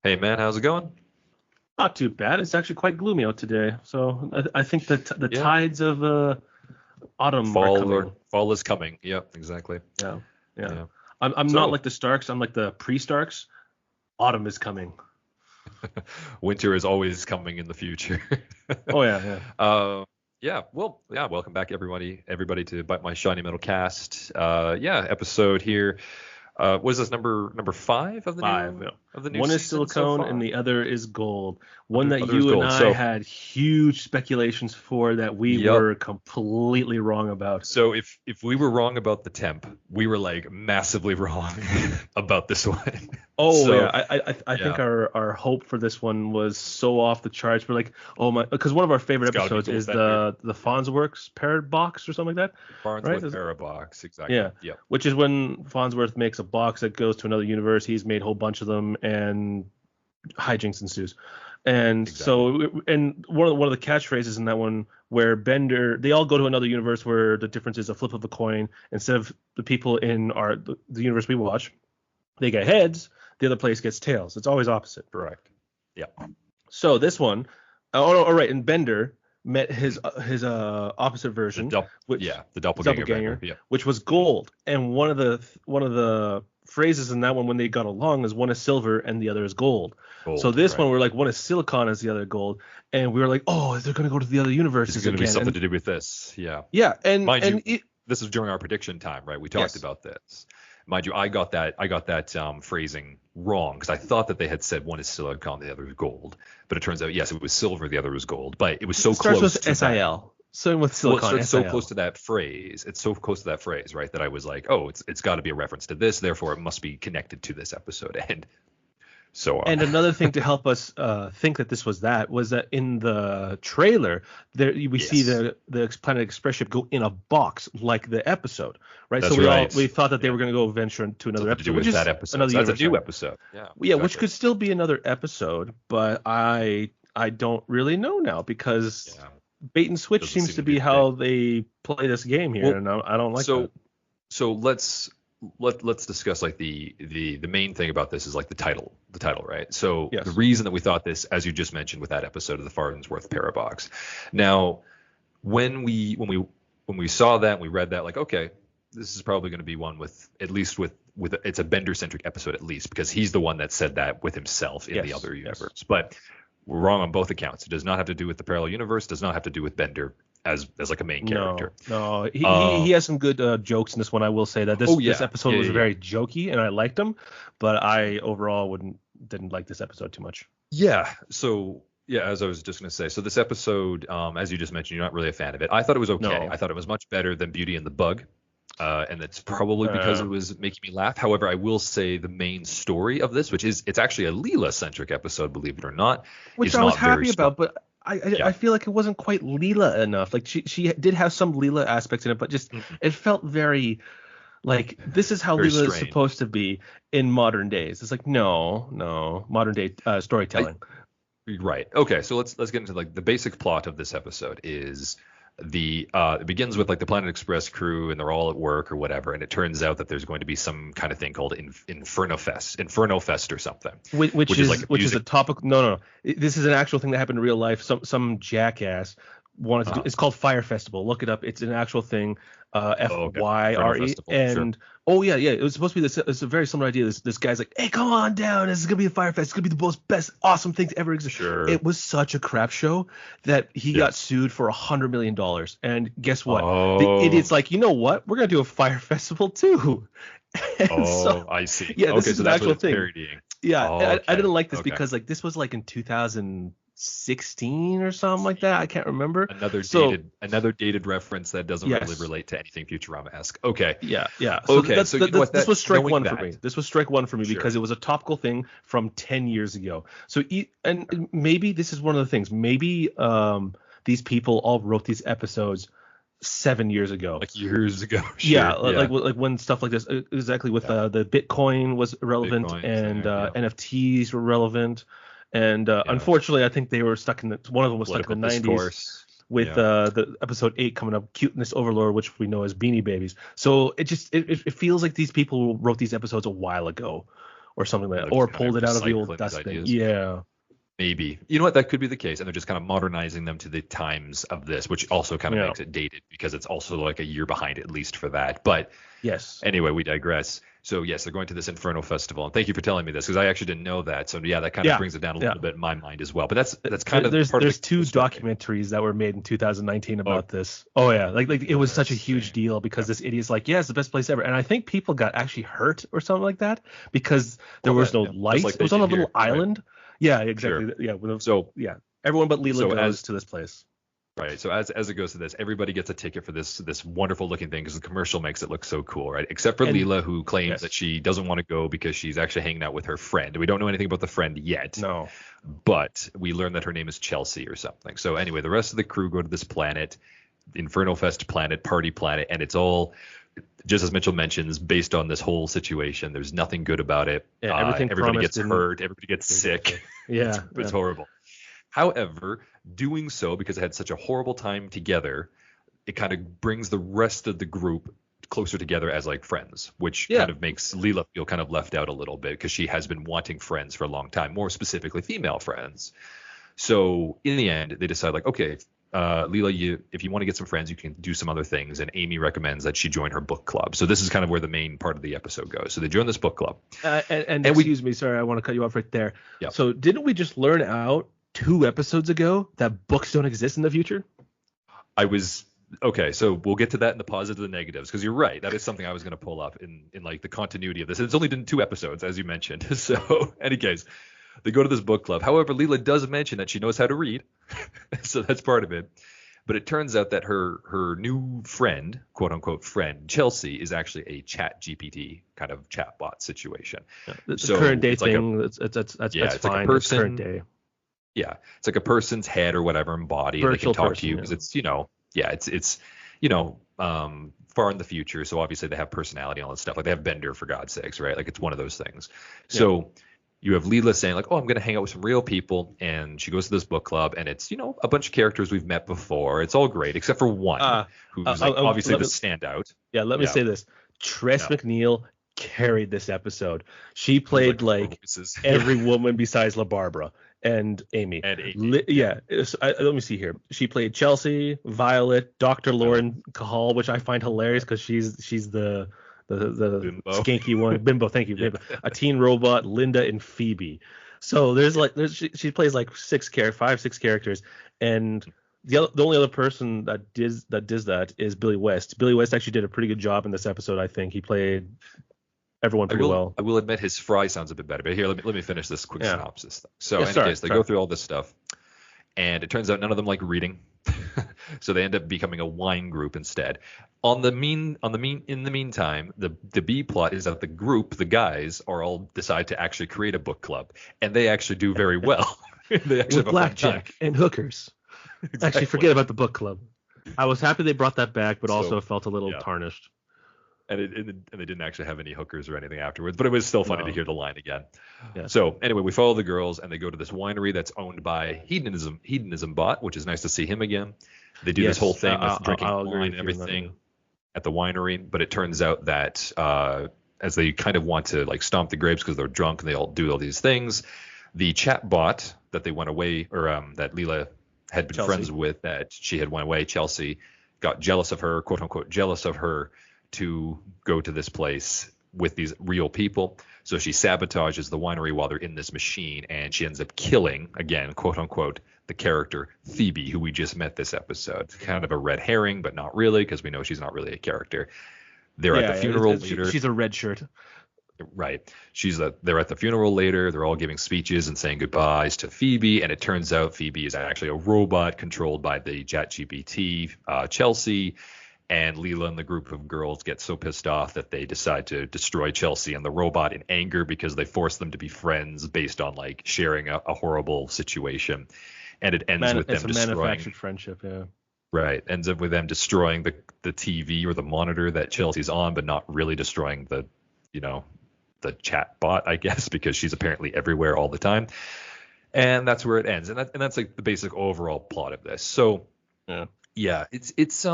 Hey man, how's it going? Not too bad. It's actually quite gloomy out today. So I think that the Yeah, tides of autumn are coming. fall is coming. Yep, exactly. Yeah, yeah. Yeah. I'm not So like the Starks. I'm like the pre-Starks. Autumn is coming. winter is always coming in the future. Oh yeah, yeah. Yeah. Well, yeah. Welcome back, everybody to Bite My Shiny Metal Cast. Yeah, episode here. Was this number five of the Five. new Yeah. of the new One is season so silicone and far? the other is gold. One that Other is you and gold. I So, had huge speculations for that we yep. were completely wrong about. So if we were wrong about the temp, we were like massively wrong about this one. Oh yeah, So I think yeah, our hope for this one was so off the charts. We're like, oh my, because one of our favorite it's got to be episodes Gold is Bender. the Farnsworks parabox or something like that, right? Farnsworth Parabox, exactly. Yeah, Yep, which is when Farnsworth makes a box that goes to another universe. He's made a whole bunch of them, and hijinks ensues. And exactly. so, and one of the catchphrases in that one where Bender, they all go to another universe where the difference is a flip of a coin. Instead of the people in the universe we watch, they get heads. The other place gets tails. It's always opposite. Correct. Yeah. So this one, oh no, all right, and Bender met his opposite version, which The doppelganger Bender. doppelganger, Yep. which was gold. And one of the phrases in that one when they got along is one is silver and the other is gold. So Gold. this one Right. we're like one is silicon as the other gold, and we were like, oh, they're gonna go to the other Is it universes going to be again. something And to do with this? Yeah. yeah, and Mind you, and it, this is during our prediction time, right? We talked yes, about this. Mind you, I got that phrasing wrong because I thought that they had said one is silicon, the other is gold. But it turns out, yes, it was silver, the other was gold. But it was so it starts close with to that. SIL. So with Well, it silicon starts so close SIL. to that phrase. It's so close to that phrase, right? That I was like, oh, it's got to be a reference to this, therefore it must be connected to this episode. And so on. And another thing to help us think that this was that in the trailer there we see Yes, the Planet Express ship go in a box like the episode, right? So that's we right. we thought that they Yeah, were going to go venture into another something to do episode, which with is that episode. another So that's a universe, new sorry. episode. Yeah, Yeah, which exactly. could still be another episode, but I don't really know now because Yeah, bait and switch doesn't seems seem to to be be the thing. how they play this game here, Well, and I don't like that. so so let's discuss like the main thing about this is like the title, right? So the Yes. reason that we thought this, as you just mentioned with that episode of the Farnsworth Parabox. Now, when we saw that and we read that, like, okay, this is probably going to be one with at least with it's a Bender centric episode at least because he's the one that said that with himself in the Yes. other Yes. universe. But we're wrong on both accounts. It does not have to do with the parallel universe. Does not have to do with Bender as like a main character. No, no, he Uh, has some good jokes in this one. I will say that this oh this yeah, episode yeah, was yeah, yeah. very jokey, and I liked him, but I overall wouldn't didn't like this episode too much. Yeah. So yeah, as I was just gonna say, so this episode, as you just mentioned, you're not really a fan of it. I thought it was okay. I No, thought it was much better than Beauty and the Bug. And that's probably because it uh, was making me laugh. However, I will say the main story of this, which is it's actually a Leela centric episode, believe it or not, which is I was not very happy strong. about, but I Yeah. feel like it wasn't quite Leela enough. Like she did have some Leela aspects in it, but just Mm-mm. it felt very like this is how Very Leela is strange. supposed to be in modern days. It's like no, no, modern day I, storytelling. right. Okay. So let's get into like the basic plot of this episode is it begins with like the Planet Express crew and they're all at work or whatever, and it turns out that there's going to be some kind of thing called Inferno Fest or something, Which which is like is a a music. topic. No, no, no. This is an actual thing that happened in real life. Some jackass wanted to do. Uh, It's called Fire Festival. Look it up. It's an actual thing. oh, okay. Inferno Fyre. Festival. Sure. And oh yeah, yeah. It was supposed to be this. It's a very similar idea. This guy's like, hey, come on down. This is gonna be a Fire Fest. It's gonna be the most best, awesome thing to ever exist. Sure. It was such a crap show that he got Yes. sued for $100 million. And guess what? The Oh. idiot's like, you know what? We're gonna do a Fire Festival too. And Oh, so I see. yeah, this Okay, is so an that's what actual it's thing. parodying. Yeah, Oh, I okay. didn't like this Okay. because like this was like in 2016 or something like that. I can't remember. So Another dated reference that doesn't really yes, relate to anything Futurama-esque. Okay. yeah, yeah. So Okay, so you know what this that was strike knowing one for me. that. This was strike one for me Sure. because it was a topical thing from 10 years ago. So and maybe this is one of the things. Maybe these people all wrote these episodes 7 years ago. Like years ago. Yeah, Sure. Yeah. like when stuff like this exactly with Yeah. the Bitcoin was relevant Bitcoin and center, yeah. NFTs were relevant, and Yeah. unfortunately I think they were stuck in one of them was stuck Political in the 90s discourse. with Yeah. the episode 8 coming up, Cuteness Overlord, which we know as Beanie Babies. So it just it feels like these people wrote these episodes a while ago, or something like And that, they're or just kind pulled of it out of the old recycling these dustbin. ideas. Yeah. Maybe. You know what? That could be the case. And they're just kind of modernizing them to the times of this, which also kind of Yeah. makes it dated because it's also like a year behind at least for that. But Yes. anyway, we digress. So yes, they're going to this Inferno Festival. And thank you for telling me this because I actually didn't know that. So yeah, that kind of brings it down a little bit in my mind as well. But that's kind of part there's of the two story. documentaries that were made in 2019 about this. Oh yeah, like it was such a huge deal because this idiot's like, yeah, it's the best place ever. And I think people got actually hurt or something like that because there was no lights. like It was they on a did little here. Right. island. Yeah, exactly. Sure. Yeah. So everyone but Leela goes to this place. Right. So as it goes to this, everybody gets a ticket for this wonderful looking thing because the commercial makes it look so cool, right? Except for Leela, who claims that she doesn't want to go because she's actually hanging out with her friend. We don't know anything about the friend yet. No. But we learn that her name is Chelsea or something. So anyway, the rest of the crew go to this planet, Inferno Fest planet, party planet, and it's all, just as Mitchell mentions, based on this whole situation. There's nothing good about it. Yeah, everybody gets hurt. Everybody gets sick. Yeah. It's horrible. However, doing so, because it had such a horrible time together, it kind of brings the rest of the group closer together as like friends, which kind of makes Leela feel kind of left out a little bit because she has been wanting friends for a long time, more specifically female friends. So in the end, they decide like, okay, Leela, if you want to get some friends, you can do some other things. And Amy recommends that she join her book club. So this is kind of where the main part of the episode goes. So they join this book club. And excuse me, sorry, I want to cut you off right there. Yeah. So didn't we just learn out 2 episodes ago that books don't exist in the future? Okay, so we'll get to that in the positives and negatives because you're right. That is something I was going to pull up in like the continuity of this. And it's only been 2 episodes, as you mentioned. So, any case, they go to this book club. However, Leela does mention that she knows how to read, so that's part of it. But it turns out that her new friend, quote unquote friend, Chelsea, is actually a Chat GPT kind of chatbot situation. Yeah, the current day thing. That's fine. Like a person. Current day. Yeah, it's like a person's head or whatever and body. Virtual they can talk person, to you because it's far in the future. So obviously they have personality and all that stuff. Like they have Bender for God's sakes, right? Like it's one of those things. So you have Leela saying like, oh, I'm going to hang out with some real people, and she goes to this book club, and it's a bunch of characters we've met before. It's all great except for one who's obviously the standout. Yeah, let me say this: Tress MacNeille carried this episode. She played like every woman besides La Barbara. And Amy. Let me see here. She played Chelsea, Violet, Dr. Lauren Cahal, which I find hilarious because she's the skanky one. Bimbo, thank you. Bimbo. A teen robot, Linda, and Phoebe. So she plays like 6 characters, and the only other person that does that is Billy West. Billy West actually did a pretty good job in this episode. I think he played everyone pretty well. I will admit his fry sounds a bit better, but here, let me finish this quick synopsis thing. So in any case, they go through all this stuff, and it turns out none of them like reading, so they end up becoming a wine group instead. In the meantime, the B plot is that the group, the guys, all decide to actually create a book club, and they actually do very well. They actually with blackjack and hookers. Exactly. Actually, forget about the book club. I was happy they brought that back, but also felt a little tarnished. And they didn't actually have any hookers or anything afterwards, but it was still funny to hear the line again. Yeah. So anyway, we follow the girls, and they go to this winery that's owned by Hedonism Bot, which is nice to see him again. They do this whole thing with drinking wine and everything at the winery, but it turns out that as they kind of want to like stomp the grapes because they're drunk and they all do all these things, the chat bot that they went away, or that Leela had been friends with, that she had went away, Chelsea, got jealous of her, quote unquote, jealous of her, to go to this place with these real people. So she sabotages the winery while they're in this machine, and she ends up killing, again, quote unquote, the character Phoebe, who we just met this episode. It's kind of a red herring, but not really, because we know she's not really a character. They're at the funeral later. She's a red shirt. Right. They're at the funeral later. They're all giving speeches and saying goodbyes to Phoebe, and it turns out Phoebe is actually a robot controlled by the ChatGPT, Chelsea. And Leela and the group of girls get so pissed off that they decide to destroy Chelsea and the robot in anger because they force them to be friends based on like sharing a horrible situation. And it ends with them destroying. It's a manufactured friendship, yeah. Right. Ends up with them destroying the TV or the monitor that Chelsea's on, but not really destroying the chat bot, I guess, because she's apparently everywhere all the time. And that's where it ends. And that's like the basic overall plot of this. So yeah, it's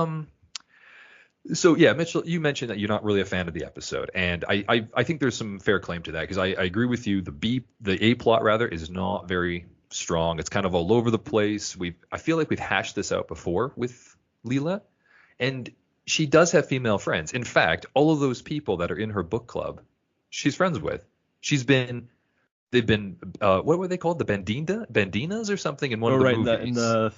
So yeah, Mitchell, you mentioned that you're not really a fan of the episode, and I think there's some fair claim to that because I agree with you. The A plot rather is not very strong. It's kind of all over the place. I feel like we've hashed this out before with Leela, and she does have female friends. In fact, all of those people that are in her book club, she's friends with. They've been what were they called? The Bandinas or something in one of the right, movies. in the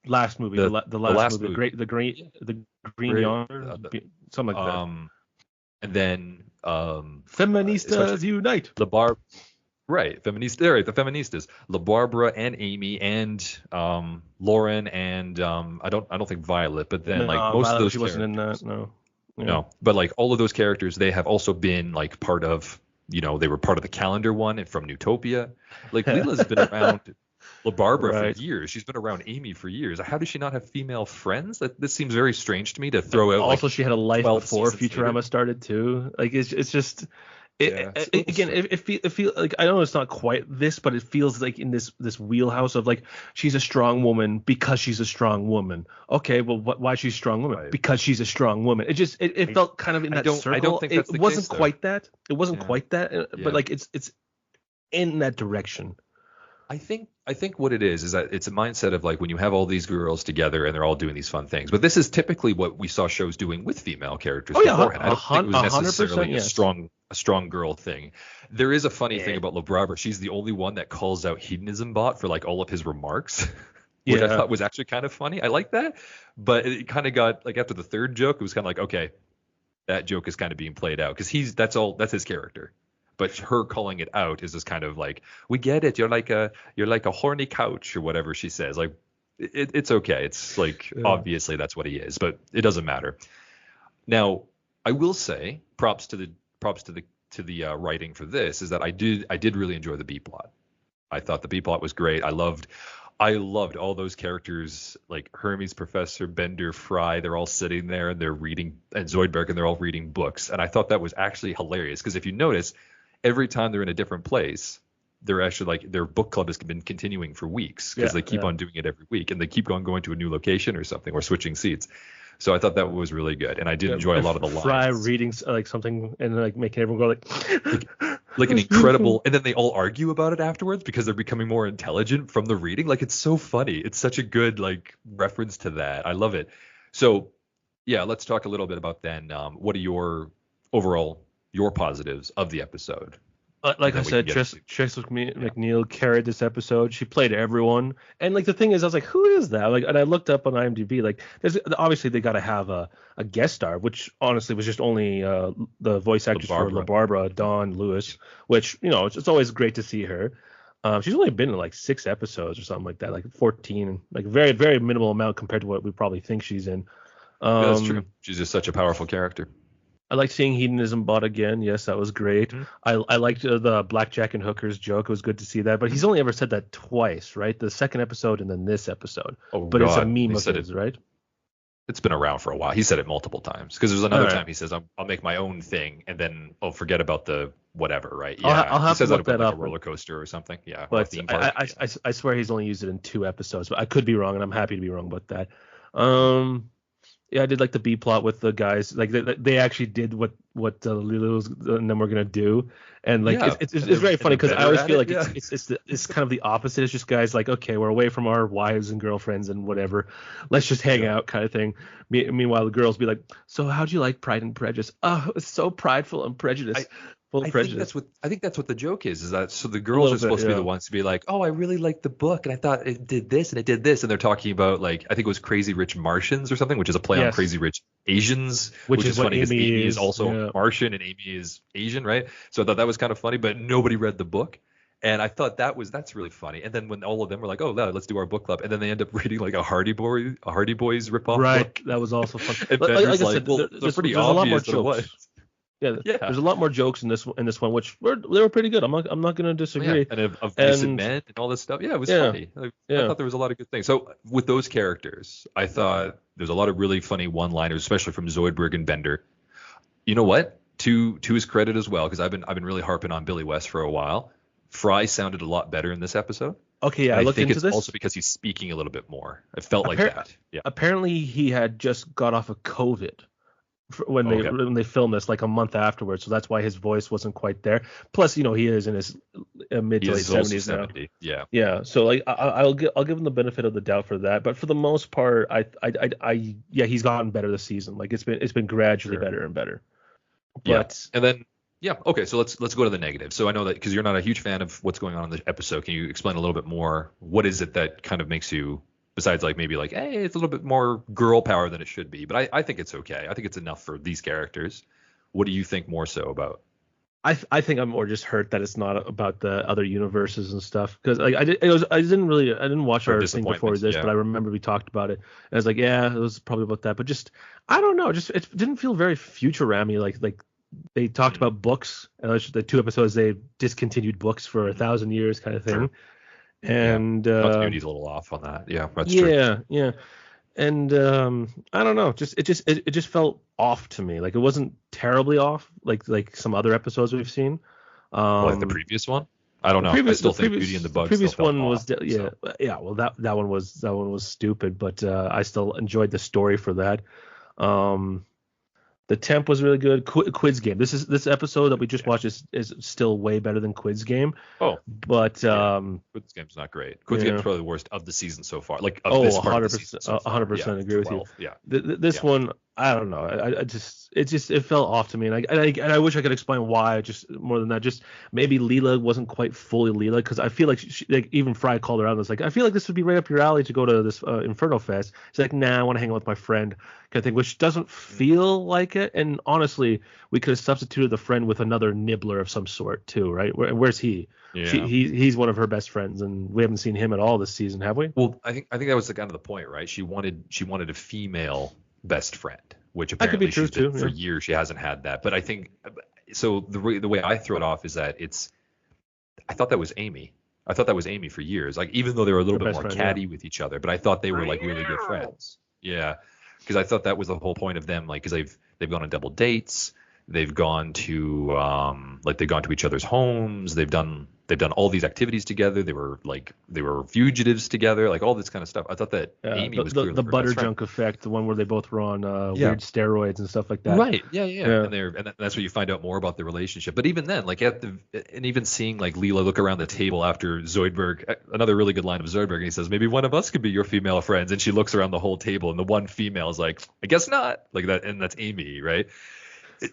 last movie, the last movie, the Green Yonder, something like that. And then Feministas unite. the bar, right? The Feministas, La Barbara and Amy and Lauren and I don't think Violet, but then like most Violet, of those she characters, wasn't in that. No. Yeah. no, but like all of those characters, they have also been like part of, they were part of the calendar one and from Newtopia. Like Leela's been around La Barbara Right. for years. She's been around Amy for years. How does she not have female friends? This seems very strange to me to throw out. Also, like, she had a life 12 before seasons Futurama later. started too. Like it's just. Yeah, it's a little Again, strange. it feel like, I know it's not quite this, but it feels like in this wheelhouse of like she's a strong woman because she's a strong woman. Okay, well, why is she a strong woman? Right. Because she's a strong woman. It felt kind of in that circle. I don't think that's It the wasn't case, though. quite that. It wasn't Yeah. quite that, Yeah. but like it's in that direction. I think what it is that it's a mindset of like when you have all these girls together and they're all doing these fun things. But this is typically what we saw shows doing with female characters Oh yeah, beforehand. I don't think it was 100%, necessarily yes. a strong girl thing. There is a funny thing about La Barbara. She's the only one that calls out Hedonism Bot for like all of his remarks, which I Yeah. thought was actually kind of funny. I like that, but it kind of got like after the third joke, it was kind of like, okay, that joke is kind of being played out because that's his character. But her calling it out is just kind of like, we get it. You're like a horny couch or whatever she says. Like it's okay. It's like obviously that's what he is, but it doesn't matter. Now I will say props to the writing for this is that I did really enjoy the B plot. I thought the B plot was great. I loved all those characters like Hermes, Professor Bender, Fry. They're all sitting there and they're reading, and Zoidberg, and they're all reading books. And I thought that was actually hilarious because if you notice, every time they're in a different place, they're actually like their book club has been continuing for weeks because they keep on doing it every week and they keep on going to a new location or something or switching seats. So I thought that was really good, and I did enjoy a lot of the lines. Fry reading like something and like making everyone go like an incredible, and then they all argue about it afterwards because they're becoming more intelligent from the reading. Like it's so funny. It's such a good like reference to that. I love it. So yeah, let's talk a little bit about then. What are your positives of the episode? Like I said, Tress McNeil carried this episode. She played everyone, and like the thing is, I was like, who is that? Like, and I looked up on IMDb. Like, there's obviously they got to have a guest star, which honestly was just only the voice actress for La Barbara, Dawn Lewis. Which it's always great to see her. She's only been in like 6 episodes or something like that, like 14, like very very minimal amount compared to what we probably think she's in. Yeah, that's true. She's just such a powerful character. I liked seeing Hedonism Bot again. Yes, that was great. Mm-hmm. I liked the Blackjack and Hookers joke. It was good to see that. But he's only ever said that twice, right? The second episode and then this episode. But it's a meme of his, right? It's been around for a while. He said it multiple times because there's another time he says, I'll make my own thing and then I'll forget about the whatever, right? Yeah, I'll have to look that like up. A roller coaster or something. Yeah. But I swear he's only used it in 2 episodes. But I could be wrong, and I'm happy to be wrong about that. Yeah, I did like the B plot with the guys. Like they actually did what Lulu's and them were gonna do, and like it's very funny because I always feel like it's kind of the opposite. It's just guys like, okay, we're away from our wives and girlfriends and whatever, let's just hang out kind of thing. Meanwhile, the girls be like, so how'd you like Pride and Prejudice? Oh, it's so prideful and prejudiced. I think that's what the joke is that so the girls are supposed to be the ones to be like, oh, I really liked the book and I thought it did this and it did this, and they're talking about like I think it was Crazy Rich Martians or something, which is a play on Crazy Rich Asians, which is funny because Amy is also Martian and Amy is Asian, right? So I thought that was kind of funny, but nobody read the book. And I thought that's really funny. And then when all of them were like, oh, let's do our book club, and then they end up reading like a Hardy Boys ripoff book. That was also fun. And like I said, well, there's pretty obvious that it was. Yeah, there's a lot more jokes in this one, which they were pretty good. I'm not going to disagree. And of innocent men and all this stuff. Yeah, it was funny. I thought there was a lot of good things. So with those characters, I thought there's a lot of really funny one-liners, especially from Zoidberg and Bender. You know what? To his credit as well, because I've been really harping on Billy West for a while. Fry sounded a lot better in this episode. Okay, yeah, And I I looked think into it's also this. because he's speaking a little bit more. It felt like Appar- that. Yeah. Apparently, he had just got off of COVID when Okay. they filmed this, like a month afterwards. So that's why his voice wasn't quite there. Plus, he is in his mid He to late is also 70s now. 70. Yeah. Yeah, so like I'll give him the benefit of the doubt for that, but for the most part, yeah, he's gotten better this season. Like it's been gradually Sure. better and better. Yeah. But And then yeah, okay, so let's go to the negative. So I know that because you're not a huge fan of what's going on in the episode, can you explain a little bit more? What is it that kind of makes you, besides like maybe like, hey, it's a little bit more girl power than it should be, but I think it's okay. I think it's enough for these characters. What do you think more so about? I think I'm more just hurt that it's not about the other universes and stuff because like I didn't watch Or our thing before disappointments? this, but Yeah. I remember we talked about it and I was like, yeah, it was probably about that, but just I don't know, just it didn't feel very Futurama like they talked Mm. about books and the 2 episodes they discontinued books for 1,000 years kind of thing. Sure. Yeah. And Continuity's a little off on that. Yeah, that's true. yeah. And I don't know, it just felt off to me. Like it wasn't terribly off, like some other episodes we've seen. Like the Um, previous one? I don't the know. I previous still think Beauty and the Bug still previous felt one was off. yeah, So yeah. Well, that one was stupid, but I still enjoyed the story for that. Um, the temp was really good. Quiz Game. This episode that we just yeah. watched is still way better than Quiz Game, Oh, but yeah. Quiz Game's not great. Quiz Game's yeah. probably the worst of the season so far. Like of Oh, this part of the season 100%, so far. Yeah, 100% agree with you. 12. Yeah. This Yeah. one, I don't know. It felt off to me, and I wish I could explain why. Just more than that, just maybe Leela wasn't quite fully Leela because I feel like like even Fry called her out and was like, I feel like this would be right up your alley to go to this Inferno Fest. She's like, nah, I want to hang out with my friend, kind of thing, which doesn't feel like it. And honestly, we could have substituted the friend with another nibbler of some sort too, right? Where's he? Yeah. He's one of her best friends, and we haven't seen him at all this season, have we? Well, I think that was the kind of the point, right? She wanted a female best friend, which That could be apparently true she's been too. for Yeah. years. She hasn't had that. But I think so. The way I throw it off is that I thought that was Amy. I thought that was Amy for years. Like even though they were a little Her bit best more friend, catty with each other, but I thought they were like really good friends. Yeah, because I thought that was the whole point of them. Like because they've gone on double dates. They've gone to they've gone to each other's homes. They've done all these activities together. They were fugitives together, like all this kind of stuff. I thought that Amy was clearly the her butter best friend. junk effect, the one where they both were on Yeah. weird steroids and stuff like that. Right. Yeah, yeah. Yeah. And that's where you find out more about the relationship. But even then, like and even seeing like Leela look around the table after Zoidberg, another really good line of Zoidberg, and he says, maybe one of us could be your female friends. And she looks around the whole table, and the one female is like, I guess not. Like that, and that's Amy, right?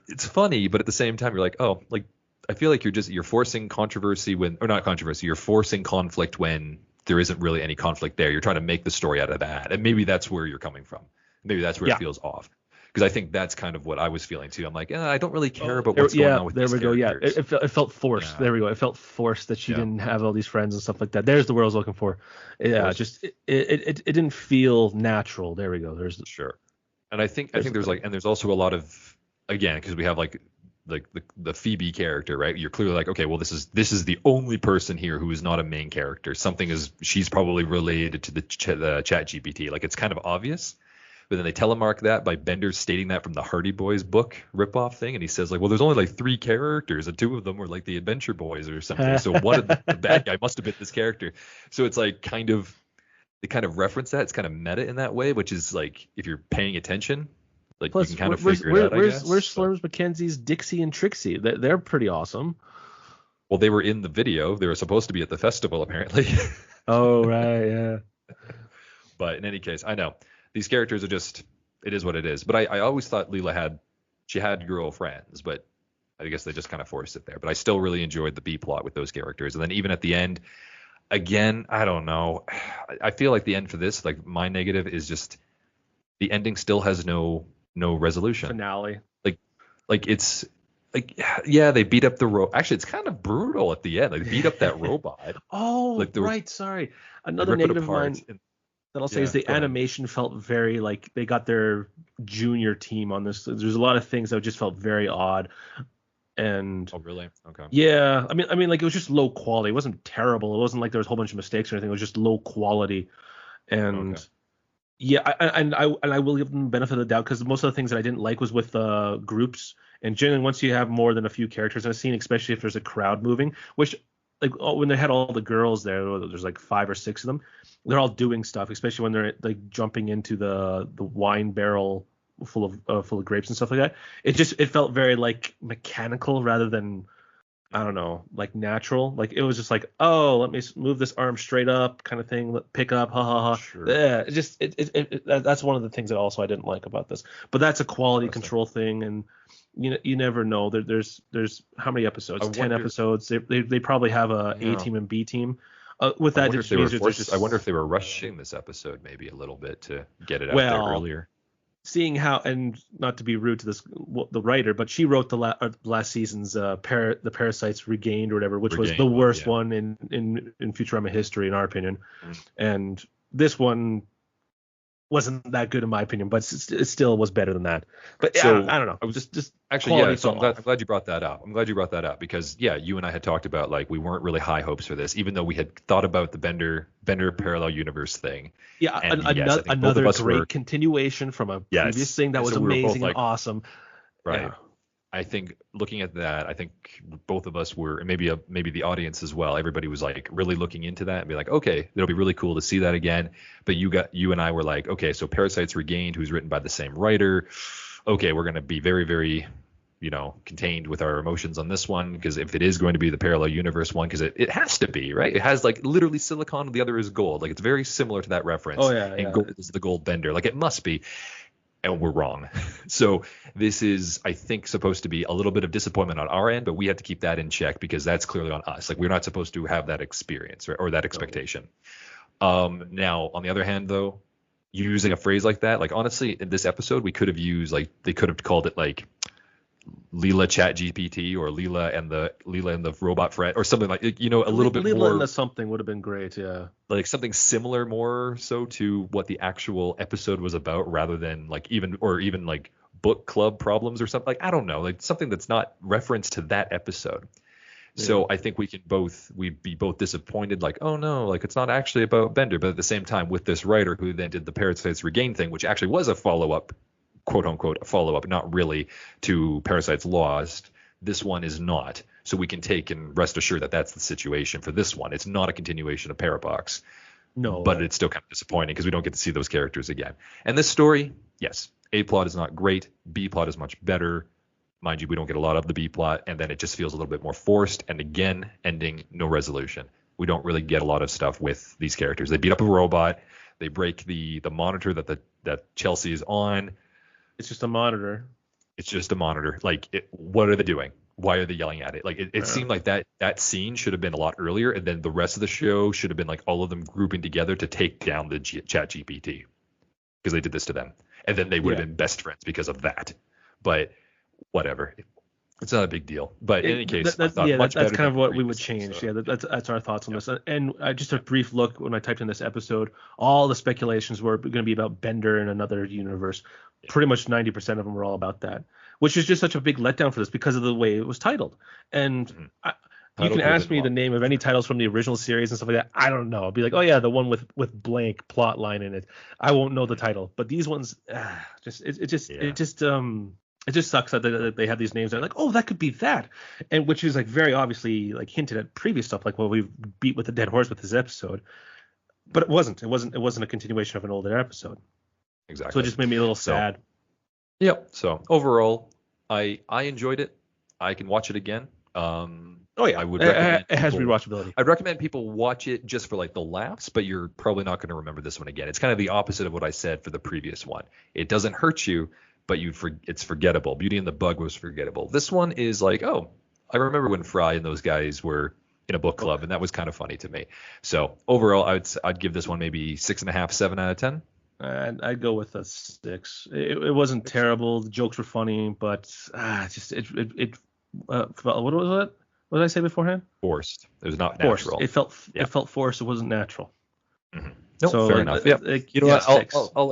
It's funny, but at the same time, you're like, oh, like I feel like you're forcing controversy or not controversy, you're forcing conflict when there isn't really any conflict there. You're trying to make the story out of that, and maybe that's where you're coming from. Maybe that's where Yeah. it feels off. Because I think that's kind of what I was feeling too. I'm like, I don't really care about what's going on with there these we go. Yeah, characters. it felt forced. Yeah. There we go. It felt forced that she Yeah. didn't have all these friends and stuff like that. There's the word I was looking for. Yeah, Forced. just it didn't feel natural. There we go. Sure. And I think there's like, and there's also a lot of, again, because we have like the Phoebe character, right? You're clearly like, okay, well, this is the only person here who is not a main character. She's probably related to the Chat GPT. Like it's kind of obvious. But then they telemark that by Bender stating that from the Hardy Boys book ripoff thing, and he says like, well, there's only like 3 characters, and 2 of them were like the Adventure Boys or something. So one of the bad guy must have been this character. So it's like they kind of reference that. It's kind of meta in that way, which is like if you're paying attention, like Plus, you can kind of figure it out. I guess. Where's Slurms McKenzie's Dixie and Trixie? They're pretty awesome. Well, they were in the video. They were supposed to be at the festival, apparently. Oh right, yeah. But in any case, I know these characters are just, it is what it is. But I always thought Leela had girlfriends, but I guess they just kind of forced it there. But I still really enjoyed the B plot with those characters. And then even at the end, again, I don't know. I feel like the end for this, like my negative is just the ending still has no resolution. Finale. Like it's like, yeah, they beat up the actually it's kind of brutal at the end. Like they beat up that robot. Oh, Like right. Sorry. They Another rip it negative of apart, mine and- that I'll say Yeah, is the go ahead. animation felt very like they got their junior team on this. There's a lot of things that just felt very odd. And Oh, really? Okay. yeah, I mean, like it was just low quality. It wasn't terrible. It wasn't like there was a whole bunch of mistakes or anything. It was just low quality. And Okay. yeah, I will give them the benefit of the doubt because most of the things that I didn't like was with groups. And generally, once you have more than a few characters in a scene, especially if there's a crowd moving, which when they had all the girls there, there's like 5 or 6 of them. They're all doing stuff, especially when they're like jumping into the wine barrel full of grapes and stuff like that. It felt very like mechanical rather than, I don't know, like natural. Like it was just like, oh, let me move this arm straight up, kind of thing. Pick up, ha ha ha. Sure. Yeah, that's one of the things that also I didn't like about this. But that's a quality control thing, and you never know. There's how many episodes? 10 episodes. They probably have A team and B team. With that, I wonder if they were rushing this episode maybe a little bit to get it out there earlier. Seeing how, and not to be rude to the writer, but she wrote the last season's the Parasites Regained or whatever, which was the worst one in Futurama history in our opinion. And this one wasn't that good in my opinion, but it still was better than that. But so, I don't know. I was just actually, yeah. So I'm glad you brought that up. Because you and I had talked about like we weren't really high hopes for this, even though we had thought about the Bender parallel universe thing. Yeah, another great continuation from a previous thing that was amazing and awesome. Right. Yeah. I think looking at that, I think both of us were, and maybe the audience as well. Everybody was like really looking into that and be like, okay, it'll be really cool to see that again. But you and I were like, okay, so Parasites Regained, who's written by the same writer. Okay, we're gonna be very, very, contained with our emotions on this one, because if it is going to be the parallel universe one, because it has to be, right? It has like literally silicon, the other is gold. Like it's very similar to that reference. Oh yeah. And gold is the gold bender. Like it must be. And we're wrong. So this is, I think, supposed to be a little bit of disappointment on our end, but we have to keep that in check because that's clearly on us. Like we're not supposed to have that experience or that expectation. Now, on the other hand, though, using a phrase like that, like honestly, in this episode, we could have used they could have called it like Leela Chat GPT or Leela and the robot friend or something like, a little bit Leela more. and the something would have been great. Yeah. Like something similar more so to what the actual episode was about, rather than like even like book club problems or something. Like, I don't know, like something that's not referenced to that episode. Yeah. So I think we'd be both disappointed, like, oh no, like it's not actually about Bender, but at the same time with this writer who then did the Parasites Regained thing, which actually was a follow-up, quote unquote, a follow-up, not really to Parasites Lost. This one is not. So we can take and rest assured that that's the situation for this one. It's not a continuation of Parabox. No. But it's still kind of disappointing because we don't get to see those characters again. And this story, yes, A plot is not great. B plot is much better. Mind you, we don't get a lot of the B plot, and then it just feels a little bit more forced. And again, ending, no resolution. We don't really get a lot of stuff with these characters. They beat up a robot. They break the monitor that Chelsea is on. It's just a monitor. Like, what are they doing? Why are they yelling at it? Like, it seemed like that scene should have been a lot earlier, and then the rest of the show should have been like all of them grouping together to take down the Chat GPT, because they did this to them, and then they would have been best friends because of that. But whatever, it's not a big deal. But in any case, that's kind of what we would change. So. Yeah, that's our thoughts on this. And just a brief look, when I typed in this episode, all the speculations were going to be about Bender in another universe. Yeah. Pretty much 90% of them were all about that, which is just such a big letdown for this because of the way it was titled. And you can ask me the name of any titles from the original series and stuff like that. I don't know. I'll be like, oh yeah, the one with blank plot line in it. I won't know the title. But these ones, it just sucks that they have these names. They're like, oh, that could be that, and which is like very obviously like hinted at previous stuff, like what we've beat with the dead horse with this episode. But it wasn't. It wasn't a continuation of an older episode. Exactly. So it just made me a little sad. Yep. So overall, I enjoyed it. I can watch it again. Oh yeah. I would recommend it has rewatchability. I'd recommend people watch it just for like the laughs, but you're probably not going to remember this one again. It's kind of the opposite of what I said for the previous one. It doesn't hurt you, but it's forgettable. Beauty and the Bug was forgettable. This one is like, oh, I remember when Fry and those guys were in a book club, and that was kind of funny to me. So overall, I'd give this one maybe 6.5, 7 out of 10. I'd go with a 6. It wasn't terrible. The jokes were funny, but what was it? What did I say beforehand? Forced. It was not forced. Natural. It felt forced. It wasn't natural. Mm-hmm. No, so, fair enough. Yeah. You know what? I'll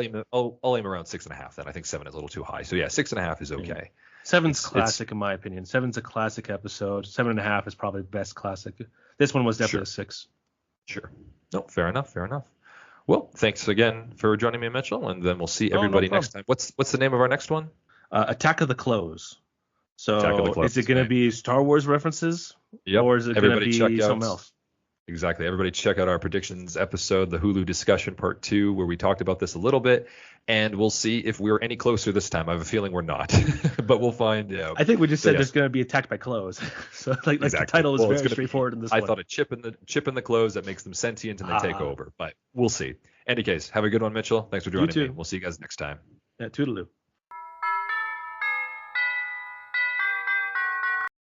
aim around 6.5 then. I think 7 is a little too high. So yeah, 6.5 is okay. 7's classic in my opinion. 7's a classic episode. 7.5 is probably the best classic. This one was definitely a 6. Sure. No, fair enough. Well, thanks again for joining me, Mitchell, and then we'll see everybody next time. What's the name of our next one? Attack of the Clothes. Attack of the So Clones, is it going to right? be Star Wars references, Yep. or is it going to Everybody check be out. something else? Exactly. Everybody check out our predictions episode, the Hulu discussion part 2, where we talked about this a little bit, and we'll see if we're any closer this time. I have a feeling we're not, but we'll find out. I think we just So said yes, there's going to be attacked by clothes. So like the exactly. title is Well, it's very gonna be. straightforward in this I one. thought a chip in the clothes that makes them sentient and they take Ah, over, but we'll see. Any case, have a good one, Mitchell. Thanks for you joining me. too. We'll see you guys next time. Yeah, toodaloo.